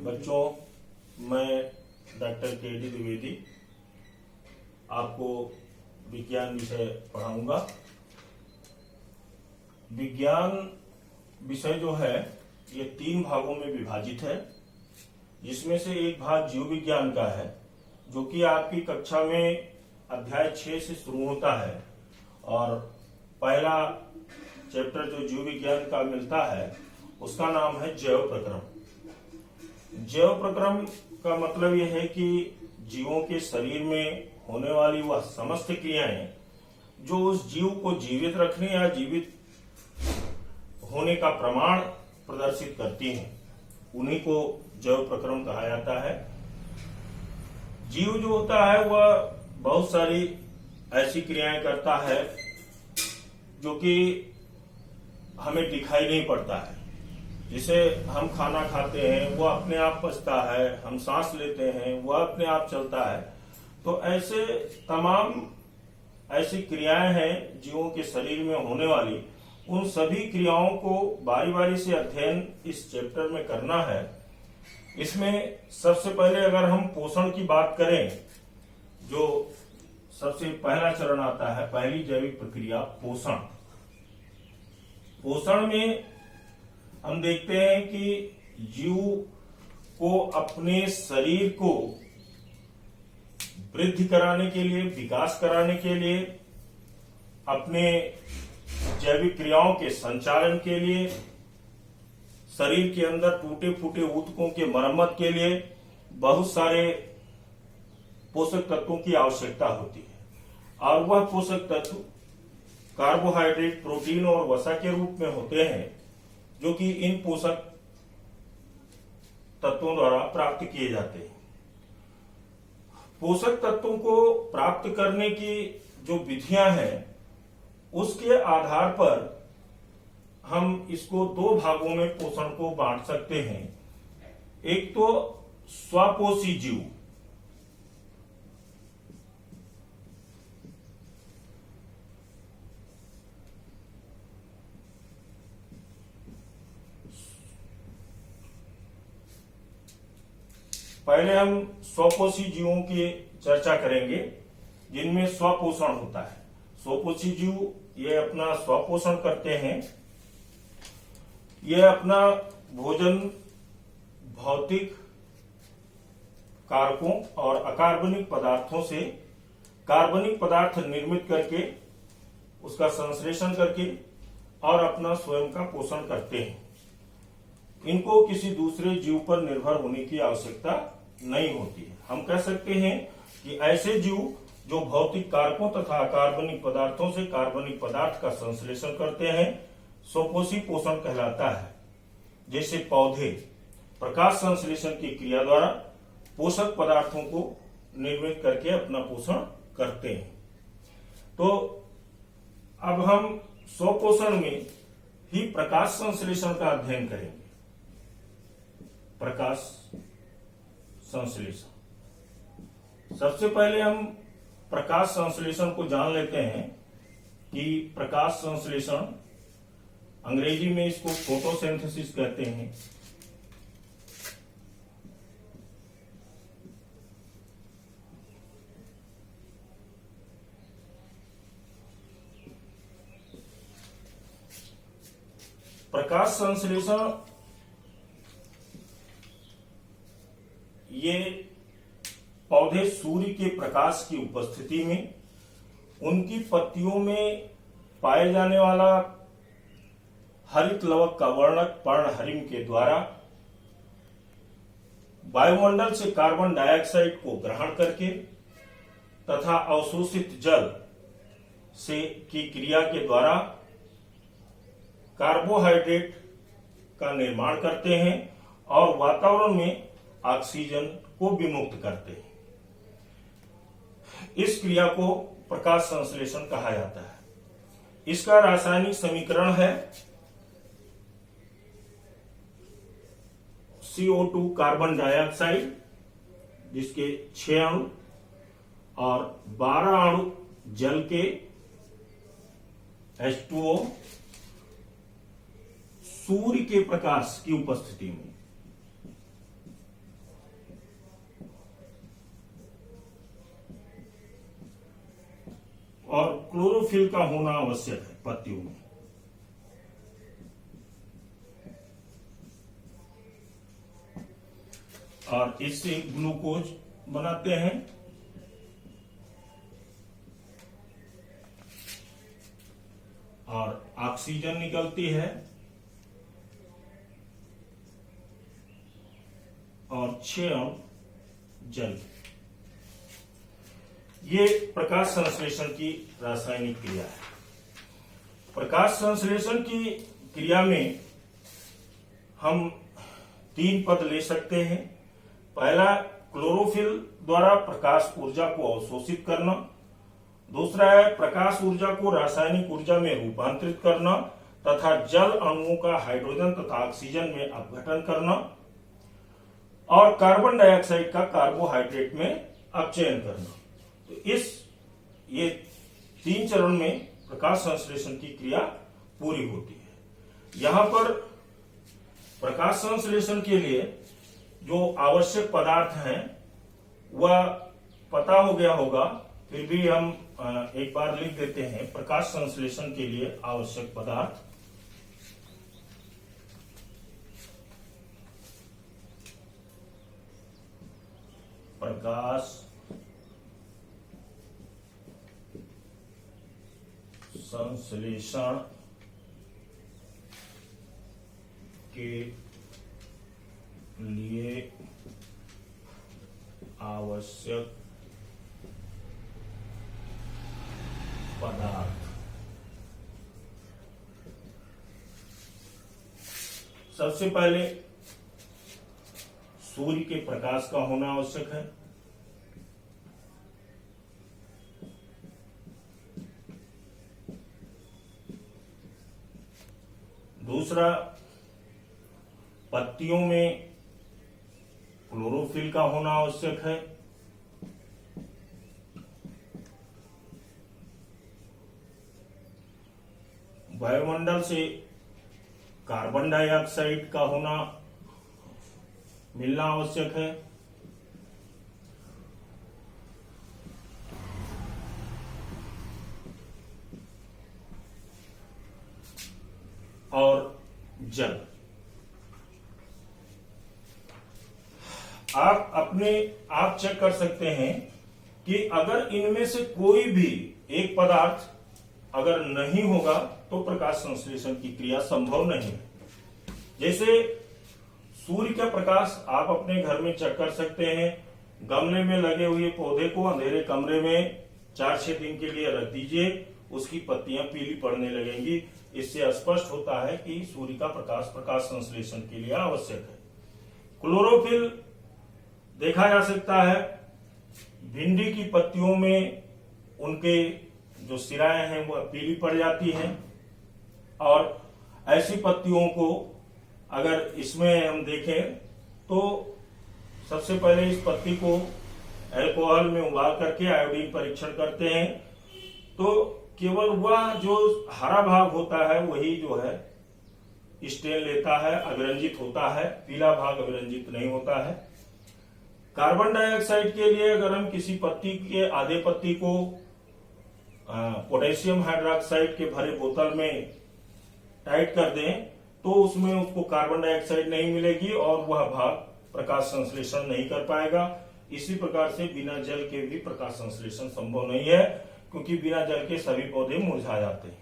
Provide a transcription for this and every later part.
बच्चों, मैं doctor KD. Dwivedi आपको विज्ञान विषय पढ़ाऊंगा। विज्ञान विषय जो है ये 3 भागों में विभाजित है, जिसमें से एक भाग जीव विज्ञान का है, जो कि आपकी कक्षा में अध्याय 6 से शुरू होता है। और पहला चैप्टर जो जीव विज्ञान का मिलता है उसका नाम है जैव प्रक्रम। जैव प्रक्रम का मतलब यह है कि जीवों के शरीर में होने वाली वह समस्त क्रियाएं जो उस जीव को जीवित रखने या जीवित होने का प्रमाण प्रदर्शित करती हैं, उन्हीं को जैव प्रक्रम कहा जाता है। जीव जो होता है वह बहुत सारी ऐसी क्रियाएं करता है जो कि हमें दिखाई नहीं पड़ता है। जिसे हम खाना खाते हैं वो अपने आप पचता है, हम सांस लेते हैं वह अपने आप चलता है। तो ऐसे तमाम ऐसी क्रियाएं हैं जीवों के शरीर में होने वाली, उन सभी क्रियाओं को बारी बारी से अध्ययन इस चैप्टर में करना है। इसमें सबसे पहले अगर हम पोषण की बात करें, जो सबसे पहला चरण आता है, पहली जैविक प्रक्रिया पोषण। पोषण में हम देखते हैं कि जीव को अपने शरीर को वृद्धि कराने के लिए, विकास कराने के लिए, अपने जैविक क्रियाओं के संचालन के लिए, शरीर के अंदर टूटे फूटे ऊतकों के मरम्मत के लिए बहुत सारे पोषक तत्वों की आवश्यकता होती है। और वह पोषक तत्व कार्बोहाइड्रेट, प्रोटीन और वसा के रूप में होते हैं, जो कि इन पोषक तत्वों द्वारा प्राप्त किए जाते हैं। पोषक तत्वों को प्राप्त करने की जो विधियां हैं, उसके आधार पर हम इसको 2 भागों में पोषण को बांट सकते हैं। एक तो स्वपोषी जीव, पहले हम स्वपोषी जीवों की चर्चा करेंगे जिनमें स्वपोषण होता है। स्वपोषी जीव ये अपना स्वपोषण करते हैं। ये अपना भोजन भौतिक कारकों और अकार्बनिक पदार्थों से कार्बनिक पदार्थ निर्मित करके, उसका संश्लेषण करके और अपना स्वयं का पोषण करते हैं। इनको किसी दूसरे जीव पर निर्भर होने की आवश्यकता नहीं होती है। हम कह सकते हैं कि ऐसे जीव जो भौतिक कारकों तथा अकार्बनिक पदार्थों से कार्बनिक पदार्थ का संश्लेषण करते हैं, स्वपोषी पोषण कहलाता है। जैसे पौधे प्रकाश संश्लेषण की क्रिया द्वारा पोषक पदार्थों को निर्मित करके अपना पोषण करते हैं। तो अब हम स्वपोषण में ही प्रकाश संश्लेषण का अध्ययन करेंगे। प्रकाश संश्लेषण, सबसे पहले हम प्रकाश संश्लेषण को जान लेते हैं कि प्रकाश संश्लेषण, अंग्रेजी में इसको फोटोसिंथेसिस कहते हैं। प्रकाश संश्लेषण ये पौधे सूर्य के प्रकाश की उपस्थिति में उनकी पत्तियों में पाए जाने वाला हरित लवक का वर्णक पर्णहरिम के द्वारा वायुमंडल से कार्बन डाइऑक्साइड को ग्रहण करके तथा अवशोषित जल से की क्रिया के द्वारा कार्बोहाइड्रेट का निर्माण करते हैं और वातावरण में ऑक्सीजन को विमुक्त करते हैं। इस क्रिया को प्रकाश संश्लेषण कहा जाता है। इसका रासायनिक समीकरण है CO2 कार्बन डाइऑक्साइड, जिसके 6 अणु और 12 अणु जल के H2O सूर्य के प्रकाश की उपस्थिति में और क्लोरोफिल का होना आवश्यक है पत्तियों में। और इससे ग्लूकोज बनाते हैं। और ऑक्सीजन निकलती है और 6 अणु जल। ये प्रकाश संश्लेषण की रासायनिक क्रिया है। प्रकाश संश्लेषण की क्रिया में हम 3 पद ले सकते हैं। पहला, क्लोरोफिल द्वारा प्रकाश ऊर्जा को अवशोषित करना। दूसरा है प्रकाश ऊर्जा को रासायनिक ऊर्जा में रूपांतरित करना तथा जल अणुओं का हाइड्रोजन तथा ऑक्सीजन में अपघटन करना। और कार्बन डाइऑक्साइड का कार्बोहाइड्रेट में अपचयन करना। तो ये 3 चरण में प्रकाश संश्लेषण की क्रिया पूरी होती है। यहां पर प्रकाश संश्लेषण के लिए जो आवश्यक पदार्थ हैं वह पता हो गया होगा, फिर भी हम एक बार लिख देते हैं। प्रकाश संश्लेषण के लिए आवश्यक पदार्थ प्रकाश संश्लेषण के लिए आवश्यक पदार्थ। सबसे पहले सूर्य के प्रकाश का होना आवश्यक है। दूसरा, पत्तियों में क्लोरोफिल का होना आवश्यक है। वायुमंडल से कार्बन डाइऑक्साइड का होना मिलना आवश्यक है। और जल। आप चेक कर सकते हैं कि अगर इनमें से कोई भी एक पदार्थ अगर नहीं होगा तो प्रकाश संश्लेषण की क्रिया संभव नहीं है। जैसे सूर्य का प्रकाश आप अपने घर में चेक कर सकते हैं। गमले में लगे हुए पौधे को अंधेरे कमरे में 4-6 दिन के लिए रख दीजिए, उसकी पत्तियां पीली पड़ने लगेंगी। इससे स्पष्ट होता है कि सूर्य का प्रकाश संश्लेषण के लिए आवश्यक है। क्लोरोफिल देखा जा सकता है भिंडी की पत्तियों में, उनके जो सिराएं हैं वह पीली पड़ जाती हैं। और ऐसी पत्तियों को अगर इसमें हम देखें तो सबसे पहले इस पत्ती को अल्कोहल में उबाल करके आयोडीन परीक्षण करते हैं, तो केवल वह जो हरा भाग होता है वही जो है स्टेन लेता है, अभिरंजित होता है। पीला भाग अभिरंजित नहीं होता है। कार्बन डाइऑक्साइड के लिए अगर हम किसी पत्ती के आधे पत्ती को पोटेशियम हाइड्रोक्साइड के भरे बोतल में टाइट कर दें तो उसमें उसको कार्बन डाइऑक्साइड नहीं मिलेगी और वह भाग प्रकाश संश्लेषण नहीं कर पाएगा। इसी प्रकार से बिना जल के भी प्रकाश संश्लेषण संभव नहीं है, क्योंकि बिना जल के सभी पौधे मुरझा जाते हैं।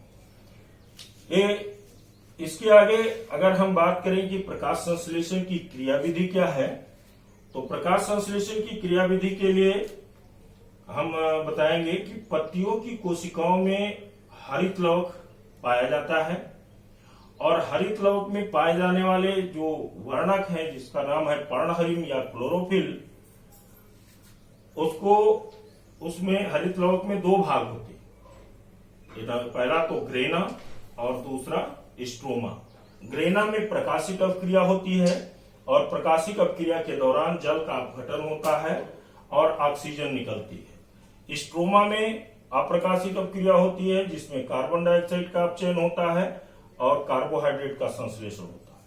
इसके आगे अगर हम बात करें कि प्रकाश संश्लेषण की क्रियाविधि क्या है, तो प्रकाश संश्लेषण की क्रियाविधि के लिए हम बताएंगे कि पत्तियों की कोशिकाओं में हरित लवक पाया जाता है और हरित लवक में पाए जाने वाले जो वर्णक है जिसका नाम है पर्णहरिम या क्लोरोफिल, उसमें हरित लवक में 2 भाग होते हैं। पहला तो ग्रेना और दूसरा स्ट्रोमा। ग्रेना में प्रकाशिक अपक्रिया होती है और प्रकाशिक अपक्रिया के दौरान जल का अपघटन होता है और ऑक्सीजन निकलती है। स्ट्रोमा में अप्रकाशिक अपक्रिया होती है जिसमें कार्बन डाइऑक्साइड का अपचयन होता है और कार्बोहाइड्रेट का संश्लेषण होता है।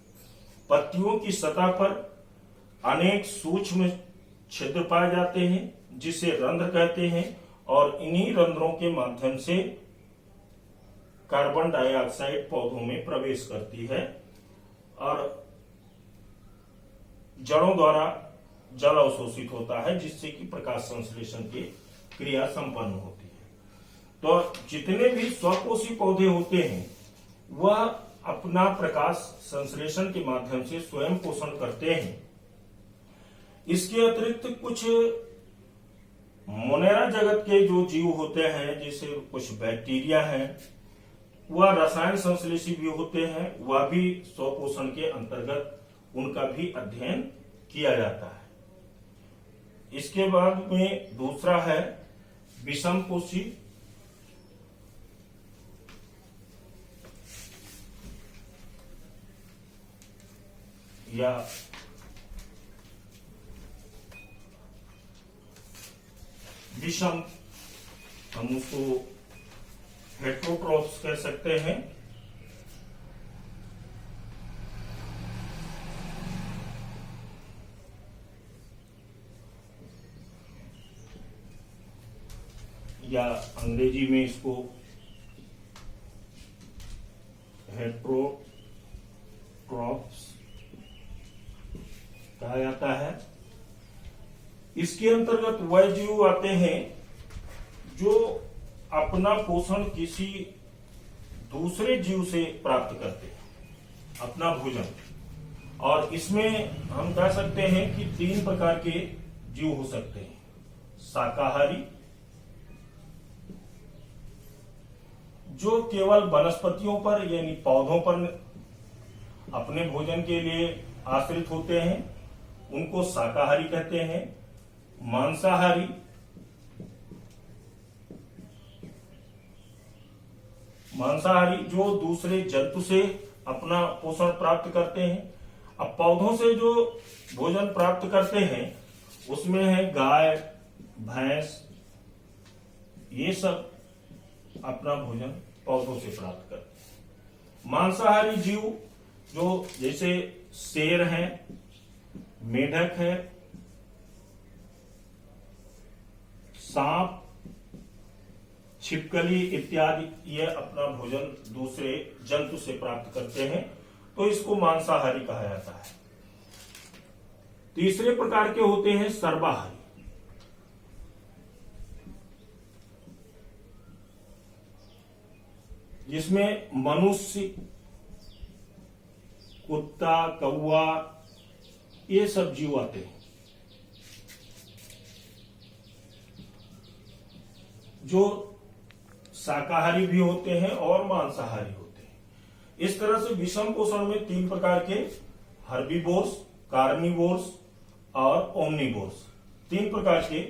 पत्तियों की सतह पर अनेक सूक्ष्म छिद्र पाए जाते हैं जिसे रंध्र कहते हैं और इन्हीं रंध्रों के माध्यम से कार्बन डाइऑक्साइड पौधों में प्रवेश करती है और जड़ों द्वारा जल अवशोषित होता है, जिससे कि प्रकाश संश्लेषण की क्रिया संपन्न होती है। तो जितने भी स्वकोषी पौधे होते हैं वह अपना प्रकाश संश्लेषण के माध्यम से स्वयं पोषण करते हैं। इसके अतिरिक्त कुछ मोनेरा जगत के जो जीव होते हैं, जैसे कुछ बैक्टीरिया हैं, वह रसायन संश्लेषी भी होते हैं, वह भी स्वपोषण के अंतर्गत उनका भी अध्ययन किया जाता है। इसके बाद में दूसरा है विषमपोषी या विषम, हम उसको हेट्रोट्रोफ्स कह सकते हैं। या अंग्रेजी में इसको हेट्रोट्रोफ्स कहा जाता है। इसके अंतर्गत वह जीव आते हैं जो अपना पोषण किसी दूसरे जीव से प्राप्त करते हैं, अपना भोजन। और इसमें हम कह सकते हैं कि 3 प्रकार के जीव हो सकते हैं। शाकाहारी, जो केवल वनस्पतियों पर यानी पौधों पर अपने भोजन के लिए आश्रित होते हैं, उनको शाकाहारी कहते हैं। मांसाहारी, जो दूसरे जंतु से अपना पोषण प्राप्त करते हैं। अब पौधों से जो भोजन प्राप्त करते हैं उसमें है गाय, भैंस, ये सब अपना भोजन पौधों से प्राप्त करते हैं। मांसाहारी जीव जो जैसे शेर है, मेढक है, सांप, छिपकली इत्यादि, ये अपना भोजन दूसरे जंतु से प्राप्त करते हैं, तो इसको मांसाहारी कहा जाता है। तीसरे प्रकार के होते हैं सर्वाहारी, जिसमें मनुष्य, कुत्ता, कौवा, ये सब जीव आते हैं, जो शाकाहारी भी होते हैं और मांसाहारी होते हैं। इस तरह से विषम पोषण में 3 प्रकार के हर्बीवोर्स, कार्निवोर्स और ओमनिवोर्स, 3 प्रकार के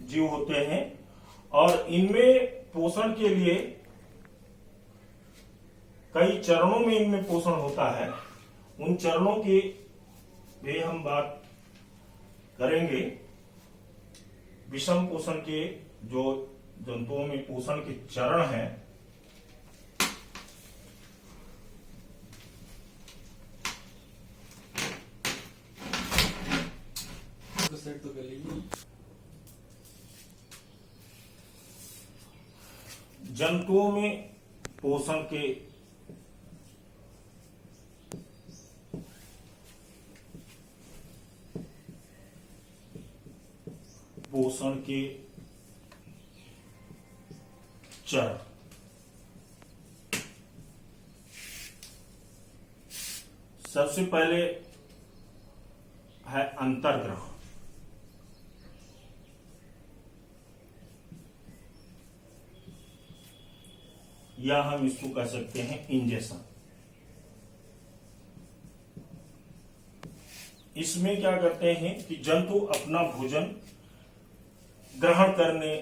जीव होते हैं। और इनमें पोषण के लिए कई चरणों में इनमें पोषण होता है। उन चरणों की भी हम बात करेंगे। विषम पोषण के जो जंतुओं में पोषण के चरण हैं, तो कर लीजिए। जंतुओं में पोषण के चरण। सबसे पहले है अंतर्ग्रहण। या हम इसको कह सकते हैं इंजेक्शन। इसमें क्या करते हैं कि जंतु अपना भोजन ग्रहण करने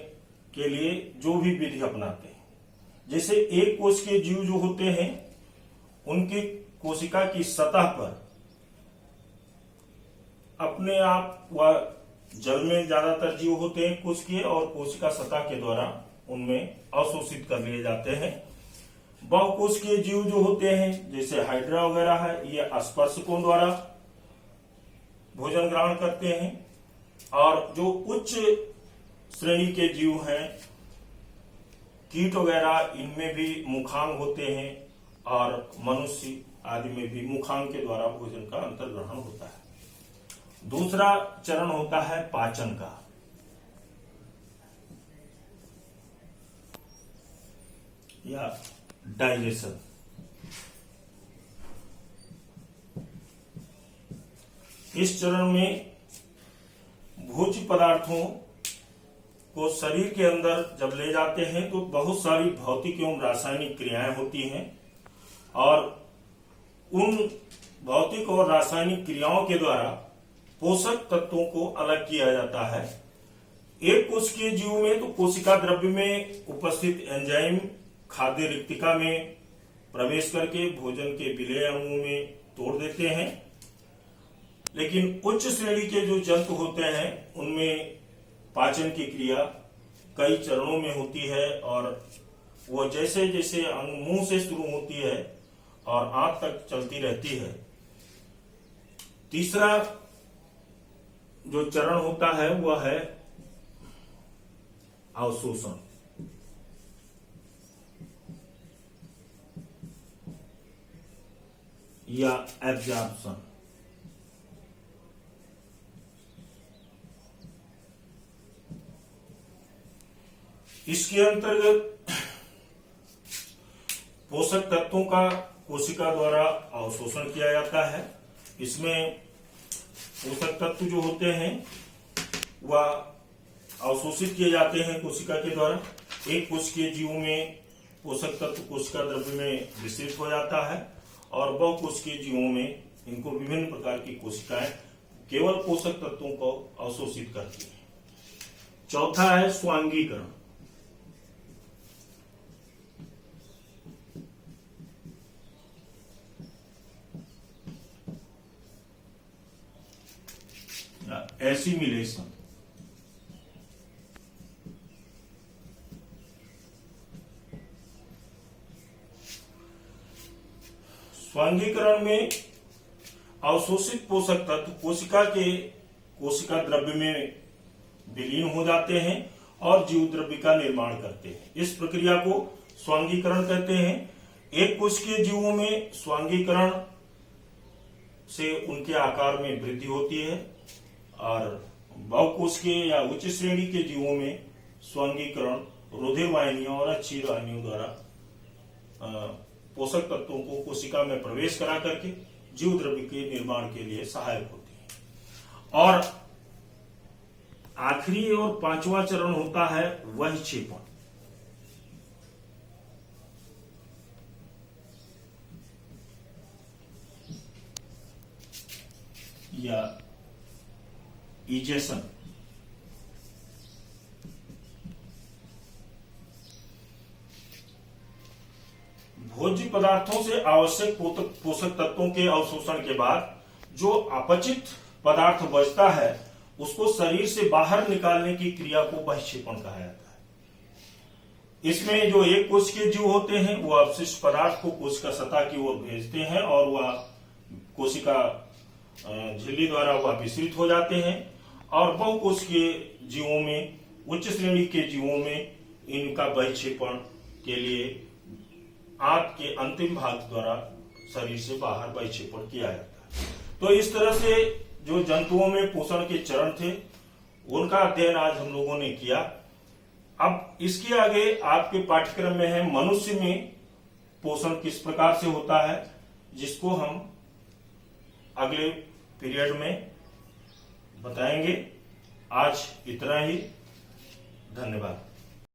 के लिए जो भी विधि अपनाते हैं, जैसे एक कोश के जीव जो होते हैं उनकी कोशिका की सतह पर अपने आप वह जल में ज्यादातर जीव होते हैं कोश के, और कोशिका सतह के द्वारा उनमें अवशोषित कर लिए जाते हैं। बहुकोश के जीव जो होते हैं जैसे हाइड्रा वगैरह है, ये स्पर्शकों द्वारा भोजन ग्रहण करते हैं। और जो उच्च श्रेणी के जीव हैं, कीट वगैरह, इनमें भी मुखांग होते हैं और मनुष्य आदि में भी मुखांग के द्वारा भोजन का अंतर्ग्रहण होता है। दूसरा चरण होता है पाचन का। या डाइजेशन। इस चरण में भोज्य पदार्थों को शरीर के अंदर जब ले जाते हैं तो बहुत सारी भौतिक एवं रासायनिक क्रियाएं होती हैं और उन भौतिक और रासायनिक क्रियाओं के द्वारा पोषक तत्वों को अलग किया जाता है। एक कोशिकीय जीव में तो कोशिका द्रव्य में उपस्थित एंजाइम खाद्य रिक्तिका में प्रवेश करके भोजन के विलेय अणुओं में तोड़ देते हैं, लेकिन उच्च श्रेणी के जो जंतु होते हैं उनमें पाचन की क्रिया कई चरणों में होती है और वो जैसे जैसे मुंह से शुरू होती है और आंख तक चलती रहती है। तीसरा जो चरण होता है वह है अवशोषण। या एब्जॉर्प्शन। इसके अंतर्गत पोषक तत्वों का कोशिका द्वारा अवशोषण किया जाता है। इसमें पोषक तत्व जो होते हैं वह अवशोषित किए जाते हैं कोशिका के द्वारा। एक कोशिकीय जीवों में पोषक तत्व कोशिका द्रव्य में विस्तृत हो जाता है और बहुकोशिकीय जीवों में इनको विभिन्न प्रकार की कोशिकाएं केवल पोषक तत्वों को अवशोषित करती हैं। चौथा है स्वांगीकरण। एसिमिलेशन। स्वांगीकरण में अवशोषित पोषक तत्व कोशिका द्रव्य में विलीन हो जाते हैं और जीव द्रव्य का निर्माण करते हैं। इस प्रक्रिया को स्वांगीकरण कहते हैं। एक कोशिकीय जीवों में स्वांगीकरण से उनके आकार में वृद्धि होती है और बहुकोशिकीय या उच्च श्रेणी के जीवों में स्वांगीकरण रुधिर वाहिनियों और अच्छी वाहिनियों द्वारा पोषक तत्वों को कोशिका में प्रवेश करा करके जीव द्रव्य के निर्माण के लिए सहायक होती है। और आखिरी और पांचवा चरण होता है वहक्षेपण। या इजेशन। भोज्य पदार्थों से आवश्यक पोषक तत्वों के अवशोषण के बाद जो अपचित पदार्थ बचता है उसको शरीर से बाहर निकालने की क्रिया को बहिक्षेपण कहा जाता है। इसमें जो एक कोशिकीय जीव होते हैं वो अपशिष्ट पदार्थ को कोशिका सतह की ओर भेजते हैं और वह कोशिका झिल्ली द्वारा वह विसरित हो जाते हैं और बहुकोशिकीय जीवों में उच्च श्रेणी के जीवों में इनका बहिक्षेपण के लिए आंत के अंतिम भाग द्वारा शरीर से बाहर बहिक्षेपण किया जाता है। तो इस तरह से जो जंतुओं में पोषण के चरण थे उनका अध्ययन आज हम लोगों ने किया। अब इसके आगे आपके पाठ्यक्रम में है मनुष्य में पोषण किस प्रकार से होता है, जिसको हम अगले पीरियड में बताएंगे। आज इतना ही। धन्यवाद।